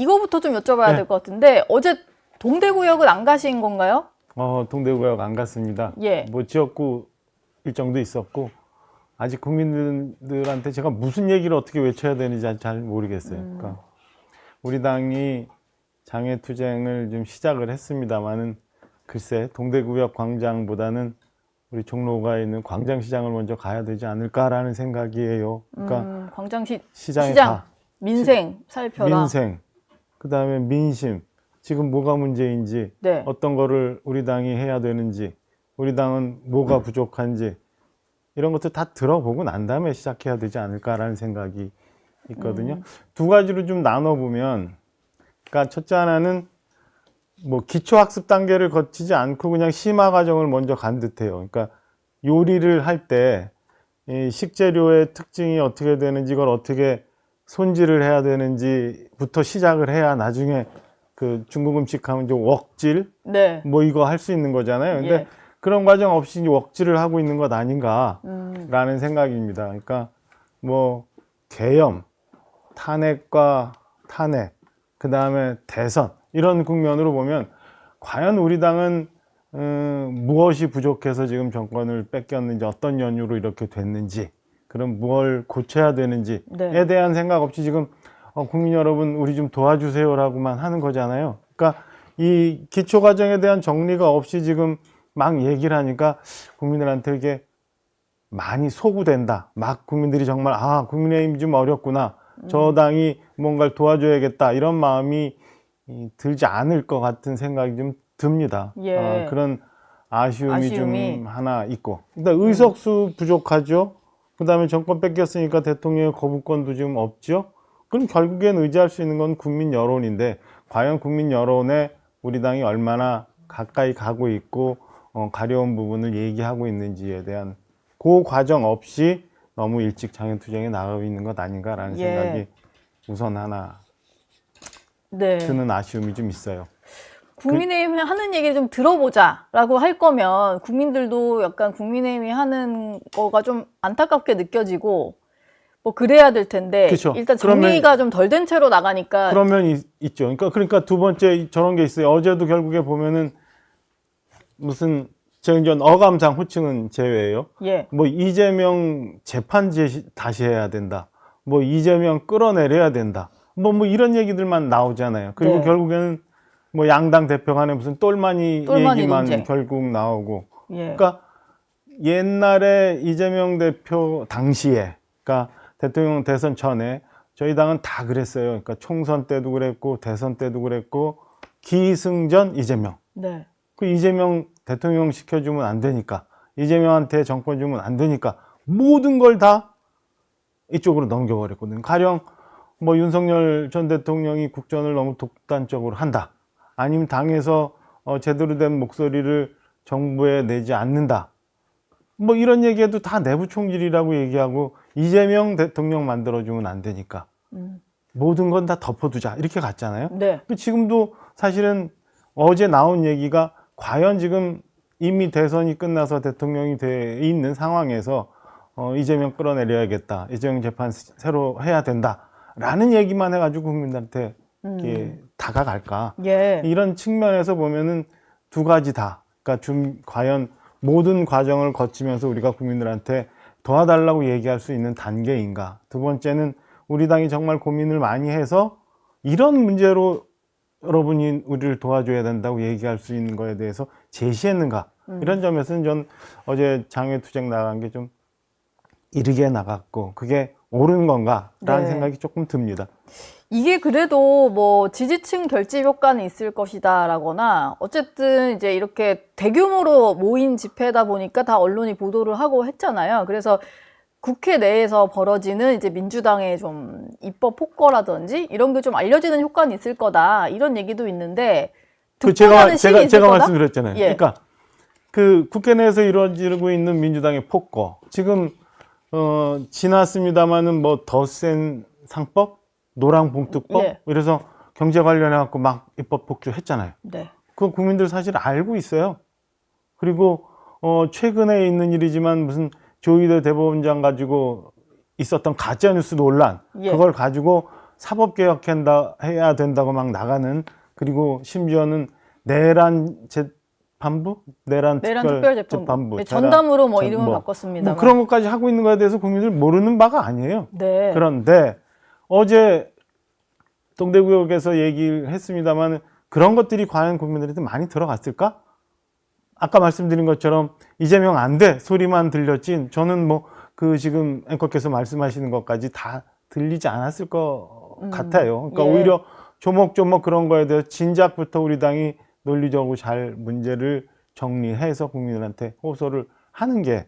이거부터 좀 여쭤봐야 네. 될 것 같은데 어제 동대구역은 안 가신 건가요? 동대구역 안 갔습니다. 예. 뭐 지역구 일정도 있었고 아직 국민들한테 제가 무슨 얘기를 어떻게 외쳐야 되는지 잘 모르겠어요. 그러니까 우리 당이 장애투쟁을 좀 시작을 했습니다만은 글쎄 동대구역 광장보다는 우리 종로가 있는 광장시장을 먼저 가야 되지 않을까라는 생각이에요. 그러니까 시장, 가. 민생 살펴라. 민생, 그다음에 민심, 지금 뭐가 문제인지, 네. 어떤 거를 우리 당이 해야 되는지, 우리 당은 뭐가 부족한지 이런 것들 다 들어보고 난 다음에 시작해야 되지 않을까라는 생각이 있거든요. 두 가지로 좀 나눠보면, 그러니까 첫째 하나는 뭐 기초학습 단계를 거치지 않고 그냥 심화 과정을 먼저 간 듯해요. 그러니까 요리를 할 때 이 식재료의 특징이 어떻게 되는지, 이걸 어떻게 손질을 해야 되는지부터 시작을 해야 나중에 그 중국 음식 하면 이제 웍질, 네. 뭐 이거 할 수 있는 거잖아요. 근데 예. 그런 과정 없이 이제 웍질을 하고 있는 것 아닌가라는 생각입니다. 그러니까 뭐 계엄, 탄핵과 탄핵, 그 다음에 대선, 이런 국면으로 보면 과연 우리 당은 무엇이 부족해서 지금 정권을 뺏겼는지, 어떤 연유로 이렇게 됐는지, 그럼 뭘 고쳐야 되는지에 네. 대한 생각 없이 지금 국민 여러분 우리 좀 도와주세요라고만 하는 거잖아요. 그러니까 이 기초 과정에 대한 정리가 없이 지금 막 얘기를 하니까 국민들한테 이게 많이 소구된다. 막 국민들이 정말 국민의힘 좀 어렵구나. 저 당이 뭔가를 도와줘야겠다. 이런 마음이 들지 않을 것 같은 생각이 좀 듭니다. 예. 그런 아쉬움이 좀 하나 있고. 일단 의석수 부족하죠. 그 다음에 정권 뺏겼으니까 대통령의 거부권도 지금 없죠. 그럼 결국엔 의지할 수 있는 건 국민 여론인데, 과연 국민 여론에 우리 당이 얼마나 가까이 가고 있고 가려운 부분을 얘기하고 있는지에 대한 그 과정 없이 너무 일찍 장애투쟁에 나가고 있는 것 아닌가라는 생각이 우선 하나 드는 아쉬움이 좀 있어요. 국민의힘이 하는 얘기를 좀 들어보자라고 할 거면 국민들도 약간 국민의힘이 하는 거가 좀 안타깝게 느껴지고 뭐 그래야 될 텐데, 그쵸. 일단 정리가 좀 덜 된 채로 나가니까. 그러면 있죠. 그러니까 두 번째 저런 게 있어요. 어제도 결국에 보면은 무슨 정전 어감상 호칭은 제외예요. 예. 뭐 이재명 재판 다시 해야 된다. 뭐 이재명 끌어내려야 된다. 뭐 이런 얘기들만 나오잖아요. 그리고 결국에는 뭐 양당 대표 간에 무슨 똘마니 얘기만 논쟁. 결국 나오고. 그러니까 옛날에 이재명 대표 당시에, 그러니까 대통령 대선 전에 저희 당은 다 그랬어요. 그러니까 총선 때도 그랬고 대선 때도 그랬고 기승전 이재명. 네. 그 이재명 대통령 시켜주면 안 되니까, 이재명한테 정권 주면 안 되니까 모든 걸 다 이쪽으로 넘겨버렸거든요. 가령 뭐 윤석열 전 대통령이 국정을 너무 독단적으로 한다, 아니면 당에서 제대로 된 목소리를 정부에 내지 않는다, 뭐 이런 얘기해도 다 내부 총질이라고 얘기하고, 이재명 대통령 만들어주면 안 되니까 모든 건 다 덮어두자 이렇게 갔잖아요. 네. 지금도 사실은 어제 나온 얘기가 과연 지금 이미 대선이 끝나서 대통령이 돼 있는 상황에서 이재명 끌어내려야겠다, 이재명 재판 새로 해야 된다라는 얘기만 해가지고 국민들한테 다가갈까? 이런 측면에서 보면은 두 가지 다, 그러니까 과연 모든 과정을 거치면서 우리가 국민들한테 도와달라고 얘기할 수 있는 단계인가? 두 번째는 우리 당이 정말 고민을 많이 해서 이런 문제로 여러분이 우리를 도와줘야 된다고 얘기할 수 있는 거에 대해서 제시했는가? 이런 점에서는 전 어제 장애투쟁 나간 게 좀 이르게 나갔고, 그게 옳은 건가라는 생각이 조금 듭니다. 이게 그래도 뭐 지지층 결집 효과는 있을 것이다라거나, 어쨌든 이제 이렇게 대규모로 모인 집회다 보니까 다 언론이 보도를 하고 했잖아요. 그래서 국회 내에서 벌어지는 이제 민주당의 좀 입법 폭거라든지 이런 게 좀 알려지는 효과는 있을 거다, 이런 얘기도 있는데, 제가 말씀드렸잖아요. 그러니까 그 국회 내에서 이루어지고 있는 민주당의 폭거, 지금 지났습니다마는 뭐 더 센 상법, 노랑봉투법, 이래서 경제 관련해 갖고 막 입법 폭주했잖아요. 그거 국민들 사실 알고 있어요. 그리고 최근에 있는 일이지만 무슨 조희대 대법원장 가지고 있었던 가짜뉴스 논란, 그걸 가지고 해야 된다고 막 나가는, 그리고 심지어는 내란 재판부? 내란 특별재판부. 네, 전담으로 뭐 전- 이름을 뭐, 바꿨습니다. 뭐 그런 것까지 하고 있는 거에 대해서 국민들 모르는 바가 아니에요. 네. 그런데 어제 동대구역에서 얘기를 했습니다만 그런 것들이 과연 국민들한테 많이 들어갔을까? 아까 말씀드린 것처럼 이재명 안 돼 소리만 들렸지 저는 뭐 그 지금 앵커께서 말씀하시는 것까지 다 들리지 않았을 것 같아요. 그러니까 예. 오히려 조목조목 그런 거에 대해서 진작부터 우리 당이 논리적으로 잘 문제를 정리해서 국민들한테 호소를 하는 게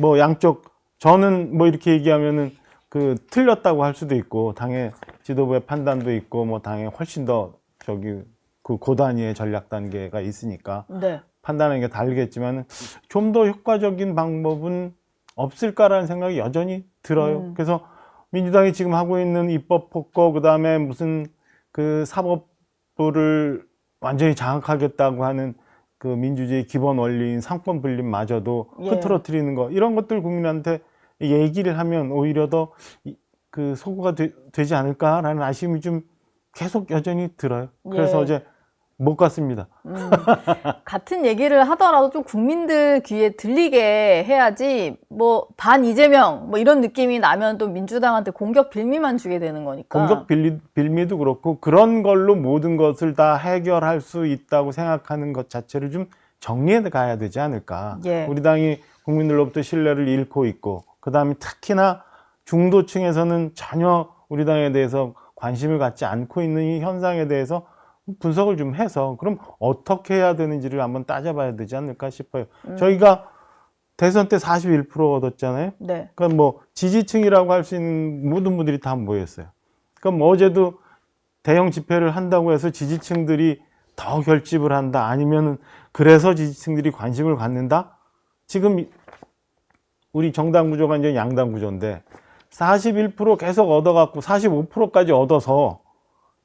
뭐 양쪽 저는 뭐 이렇게 얘기하면은 그 틀렸다고 할 수도 있고 당의 지도부의 판단도 있고 뭐 당에 훨씬 더 저기 그 고단위의 전략 단계가 있으니까 네. 판단하는 게 다르겠지만 좀 더 효과적인 방법은 없을까라는 생각이 여전히 들어요. 그래서 민주당이 지금 하고 있는 입법 폭거 그다음에 무슨 그 사법부를 완전히 장악하겠다고 하는 그 민주주의 기본 원리인 상권 분립마저도 예. 흐트러뜨리는 거 이런 것들 국민한테 얘기를 하면 오히려 더 그 소구가 되지 않을까라는 아쉬움이 좀 계속 여전히 들어요. 그래서 예. 어제 못 갔습니다. 같은 얘기를 하더라도 좀 국민들 귀에 들리게 해야지 뭐 반 이재명 뭐 이런 느낌이 나면 또 민주당한테 공격 빌미만 주게 되는 거니까. 공격 빌미도 그렇고 그런 걸로 모든 것을 다 해결할 수 있다고 생각하는 것 자체를 좀 정리해 가야 되지 않을까. 예. 우리 당이 국민들로부터 신뢰를 잃고 있고 그다음에 특히나 중도층에서는 전혀 우리 당에 대해서 관심을 갖지 않고 있는 이 현상에 대해서 분석을 좀 해서 그럼 어떻게 해야 되는지를 한번 따져봐야 되지 않을까 싶어요. 저희가 대선 때 41% 얻었잖아요. 네. 그러니까 뭐 지지층이라고 할 수 있는 모든 분들이 다 모였어요. 그럼 뭐 어제도 대형 집회를 한다고 해서 지지층들이 더 결집을 한다 아니면은 그래서 지지층들이 관심을 갖는다? 지금 우리 정당 구조가 이제 양당 구조인데 41% 계속 얻어갖고 45%까지 얻어서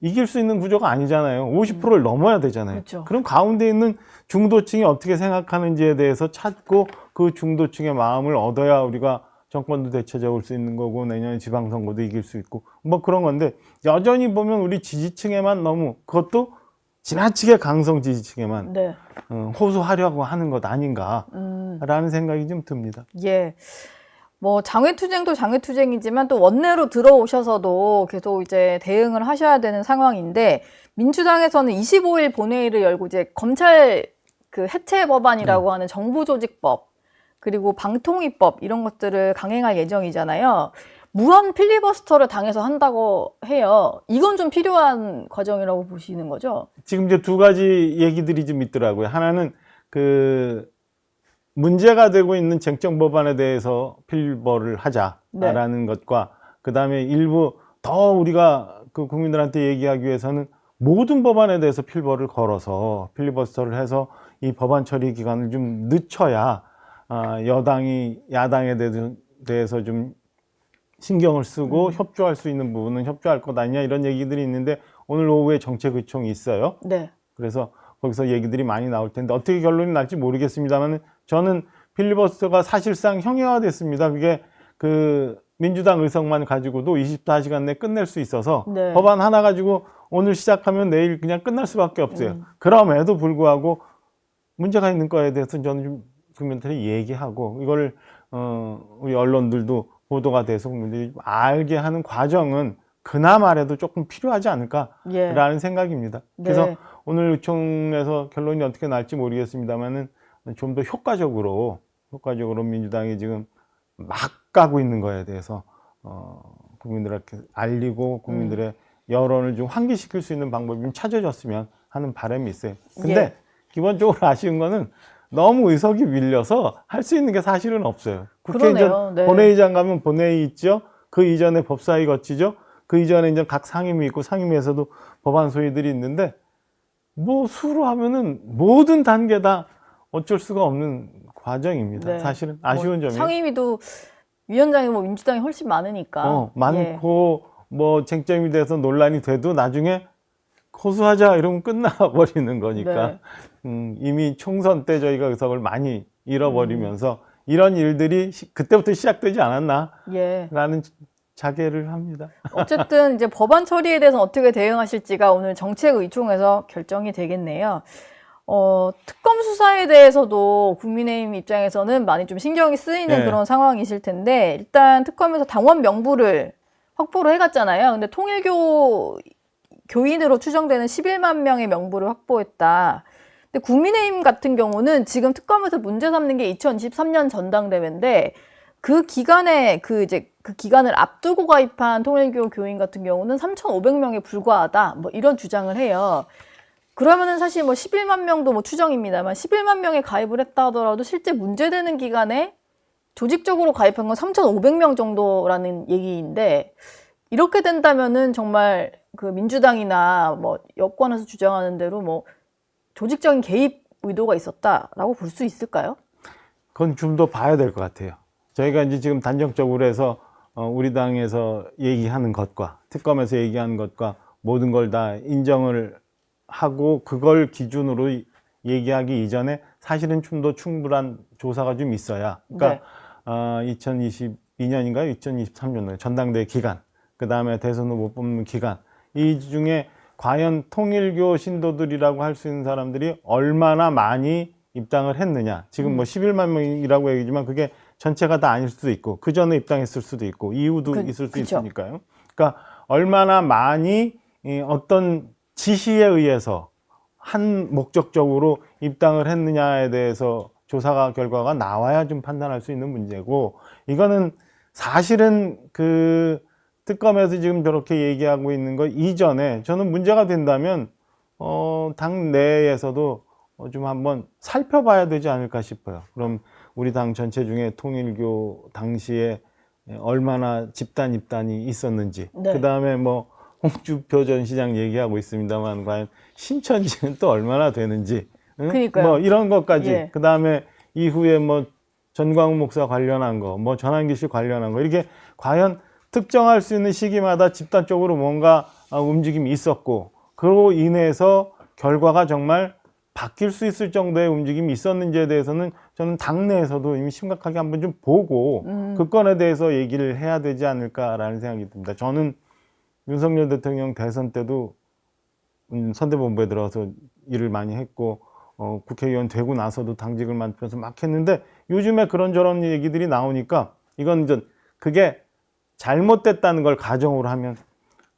이길 수 있는 구조가 아니잖아요. 50%를 넘어야 되잖아요. 그렇죠. 그럼 가운데 있는 중도층이 어떻게 생각하는지에 대해서 찾고 그 중도층의 마음을 얻어야 우리가 정권도 되찾아올 수 있는 거고 내년 지방선거도 이길 수 있고 뭐 그런 건데 여전히 보면 우리 지지층에만 너무 그것도 지나치게 강성 지지층에만 네. 호소하려고 하는 것 아닌가라는 생각이 좀 듭니다. 예. 뭐 장외투쟁도 장외투쟁이지만 또 원내로 들어오셔서도 계속 이제 대응을 하셔야 되는 상황인데 민주당에서는 25일 본회의를 열고 이제 검찰 그 해체 법안이라고 하는 정부조직법 그리고 방통위법 이런 것들을 강행할 예정이잖아요. 무한 필리버스터를 당에서 한다고 해요. 이건 좀 필요한 과정이라고 보시는 거죠? 지금 이제 두 가지 얘기들이 좀 있더라고요. 하나는 그 문제가 되고 있는 쟁점 법안에 대해서 필버를 하자라는 것과 그다음에 일부 더 우리가 그 국민들한테 얘기하기 위해서는 모든 법안에 대해서 필버를 걸어서 필리버스터를 해서 이 법안 처리 기간을 좀 늦춰야 여당이 야당에 대해서 좀 신경을 쓰고 협조할 수 있는 부분은 협조할 것 아니냐 이런 얘기들이 있는데 오늘 오후에 정책의총이 있어요. 네. 그래서 거기서 얘기들이 많이 나올 텐데 어떻게 결론이 날지 모르겠습니다만 저는 필리버스터가 사실상 형해화됐습니다. 그게 그 민주당 의석만 가지고도 24시간 내에 끝낼 수 있어서 네. 법안 하나 가지고 오늘 시작하면 내일 그냥 끝날 수밖에 없어요. 그럼에도 불구하고 문제가 있는 거에 대해서 저는 좀 국민들이 얘기하고 이걸 우리 언론들도 보도가 돼서 국민들이 알게 하는 과정은 그나마라도 조금 필요하지 않을까라는 생각입니다. 그래서 네. 오늘 의총에서 결론이 어떻게 날지 모르겠습니다만은 좀 더 효과적으로 민주당이 지금 막 가고 있는 거에 대해서 국민들한테 알리고 국민들의 여론을 좀 환기시킬 수 있는 방법이 좀 찾아졌으면 하는 바람이 있어요. 근데 기본적으로 아쉬운 거는 너무 의석이 밀려서 할 수 있는 게 사실은 없어요. 국회의장 네. 본회의장 가면 본회의 있죠. 그 이전에 법사위 거치죠. 그 이전에 이제 각 상임위 있고 상임위에서도 법안 소위들이 있는데 뭐 수로 하면은 모든 단계 다 어쩔 수가 없는 과정입니다. 네. 사실은 아쉬운 점이에요. 상임위도 위원장이 뭐 민주당이 훨씬 많으니까. 많고 뭐 쟁점이 돼서 논란이 돼도 나중에 호소하자 이러면 끝나버리는 거니까 이미 총선 때 저희가 의석을 많이 잃어버리면서 이런 일들이 그때부터 시작되지 않았나라는 자개를 합니다. 어쨌든 이제 법안 처리에 대해서 어떻게 대응하실지가 오늘 정책의총에서 결정이 되겠네요. 특검 수사에 대해서도 국민의힘 입장에서는 많이 좀 신경이 쓰이는 네. 그런 상황이실 텐데, 일단 특검에서 당원 명부를 확보를 해갔잖아요. 근데 통일교 교인으로 추정되는 11만 명의 명부를 확보했다. 근데 국민의힘 같은 경우는 지금 특검에서 문제 삼는 게 2023년 전당대회인데, 그 기간에 그 기간을 앞두고 가입한 통일교 교인 같은 경우는 3,500명에 불과하다. 뭐 이런 주장을 해요. 그러면은 사실 뭐 11만 명도 뭐 추정입니다만 11만 명에 가입을 했다 하더라도 실제 문제되는 기간에 조직적으로 가입한 건 3,500명 정도라는 얘기인데, 이렇게 된다면은 정말 그 민주당이나 뭐 여권에서 주장하는 대로 뭐 조직적인 개입 의도가 있었다라고 볼 수 있을까요? 그건 좀 더 봐야 될 것 같아요. 저희가 이제 지금 단정적으로 해서 우리 당에서 얘기하는 것과 특검에서 얘기하는 것과 모든 걸 다 인정을 하고 그걸 기준으로 얘기하기 이전에 사실은 좀 더 충분한 조사가 좀 있어야. 그러니까 2022년인가요? 2023년도에 전당대회 기간, 그 다음에 대선 후보 뽑는 기간, 이 중에 과연 통일교 신도들이라고 할 수 있는 사람들이 얼마나 많이 입당을 했느냐. 지금 뭐 11만 명이라고 얘기지만 그게 전체가 다 아닐 수도 있고 그 전에 입당했을 수도 있고 이유도 있을 수 그쵸. 있으니까요. 그러니까 얼마나 많이 어떤 지시에 의해서 한 목적적으로 입당을 했느냐에 대해서 조사 결과가 나와야 좀 판단할 수 있는 문제고, 이거는 사실은 그 특검에서 지금 저렇게 얘기하고 있는 거 이전에 저는 문제가 된다면 당 내에서도 좀 한번 살펴봐야 되지 않을까 싶어요. 그럼 우리 당 전체 중에 통일교 당시에 얼마나 집단 입단이 있었는지, 네. 그 다음에 뭐 홍준표 전 시장 얘기하고 있습니다만 과연 신천지는 또 얼마나 되는지, 응? 그러니까요. 뭐 이런 것까지, 예. 그 다음에 이후에 뭐 전광훈 목사 관련한 거, 뭐 전한기 씨 관련한 거, 이렇게 과연 특정할 수 있는 시기마다 집단적으로 뭔가 움직임이 있었고, 그로 인해서 결과가 정말 바뀔 수 있을 정도의 움직임이 있었는지에 대해서는 저는 당내에서도 이미 심각하게 한번 좀 보고 그 건에 대해서 얘기를 해야 되지 않을까라는 생각이 듭니다. 저는 윤석열 대통령 대선 때도 선대본부에 들어가서 일을 많이 했고 국회의원 되고 나서도 당직을 맡으면서 막 했는데, 요즘에 그런저런 얘기들이 나오니까 이건 이제 그게 잘못됐다는 걸 가정으로 하면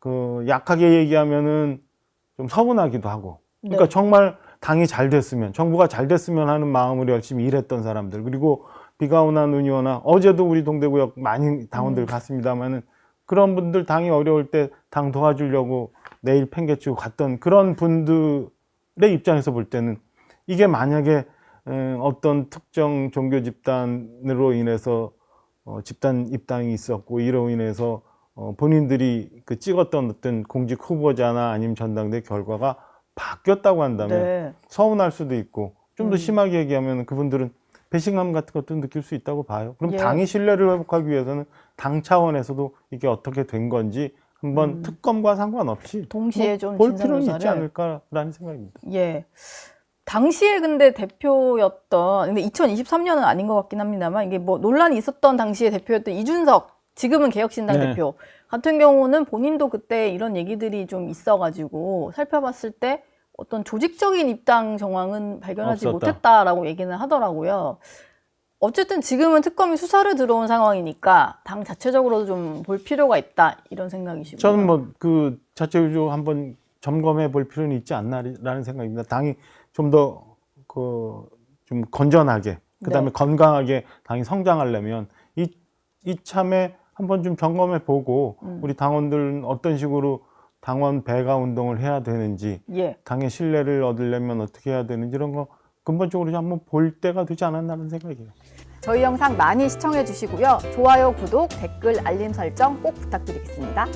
그 약하게 얘기하면은 좀 서운하기도 하고, 그러니까 네. 정말 당이 잘 됐으면, 정부가 잘 됐으면 하는 마음으로 열심히 일했던 사람들, 그리고 비가 오나 눈이 오나, 어제도 우리 동대구역 많이 당원들 갔습니다만은 그런 분들 당이 어려울 때 당 도와주려고 내일 팽개치고 갔던 그런 분들의 입장에서 볼 때는 이게 만약에 어떤 특정 종교 집단으로 인해서 집단 입당이 있었고 이로 인해서 본인들이 그 찍었던 어떤 공직 후보자나 아니면 전당대 결과가 바뀌었다고 한다면 네. 서운할 수도 있고, 좀 더 심하게 얘기하면 그분들은 배신감 같은 것도 느낄 수 있다고 봐요. 그럼 예. 당이 신뢰를 회복하기 위해서는 당 차원에서도 이게 어떻게 된 건지 한번 특검과 상관없이 동시에 좀 볼 필요는 있지 진상조사를. 않을까라는 생각입니다. 예. 당시에 근데 대표였던, 근데 2023년은 아닌 것 같긴 합니다만, 이게 뭐 논란이 있었던 당시에 대표였던 이준석, 지금은 개혁신당 네. 대표 같은 경우는 본인도 그때 이런 얘기들이 좀 있어가지고 살펴봤을 때 어떤 조직적인 입당 정황은 발견하지 없었다. 못했다라고 얘기는 하더라고요. 어쨌든 지금은 특검이 수사를 들어온 상황이니까 당 자체적으로도 좀 볼 필요가 있다, 이런 생각이시고요. 저는 뭐 그 자체적으로 한번 점검해 볼 필요는 있지 않나라는 생각입니다. 당이 좀 더 좀 건전하게, 그다음에 네. 건강하게 당이 성장하려면 이참에 한번 좀 점검해 보고 우리 당원들은 어떤 식으로 당원 배가 운동을 해야 되는지, 예. 당의 신뢰를 얻으려면 어떻게 해야 되는지, 이런 거 근본적으로 좀 한번 볼 때가 되지 않았나는 생각이에요. 저희 영상 많이 시청해 주시고요. 좋아요, 구독, 댓글, 알림 설정 꼭 부탁드리겠습니다.